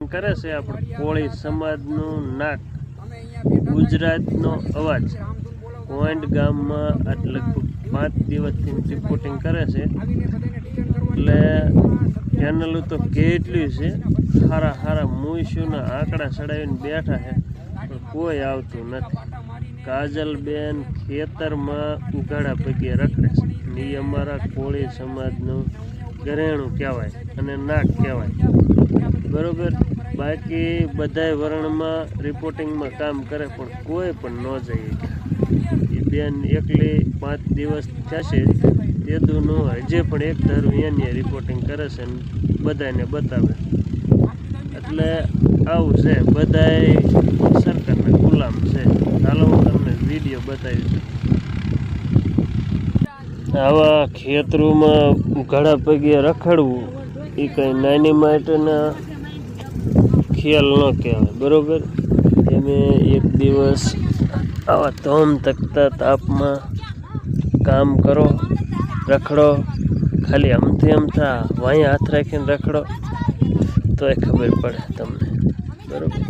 કરે છે આપણે કોળી સમાજનું નાક ગુજરાતનો અવાજ પોઈન્ટ ગામમાં આજ લગભગ 5 દિવસથી રિપોર્ટિંગ કરે છે એટલે ચેનલ તો કેટલી છે સારા સારા મૂવીસોના આંકડા ચડાવીને બેઠા છે પણ કોઈ આવતું નથી। કાજલબેન ખેતરમાં ઉઘાડા પગે રખડે છે ને એ અમારા કોળી સમાજનું ઘરેણું કહેવાય અને નાક કહેવાય બરોબર। બાકી બધાય વર્ણમાં રિપોર્ટિંગમાં કામ કરે પણ કોઈ પણ ન જાય। એ બેન એકલી 5 દિવસ થશે તેદુનું હજે પણ એક ધારું એની રિપોર્ટિંગ કરે છે ને બધાને બતાવે। એટલે આવું છે, બધાય સરકારના ગુલામ છે। ચાલો હું તમને વિડીયો બતાવીશ। આવા ખેતરોમાં ઉઘાડા પગે રખડવું એ કંઈ નાની માટેના ખેલ ન કહેવાય બરોબર। તમે એક દિવસ આવા ધોમ તકતા તાપમાં કામ કરો, રખડો, ખાલી અમથી અમથા વાંય હાથ રાખીને રખડો તોય ખબર પડે તમને બરોબર।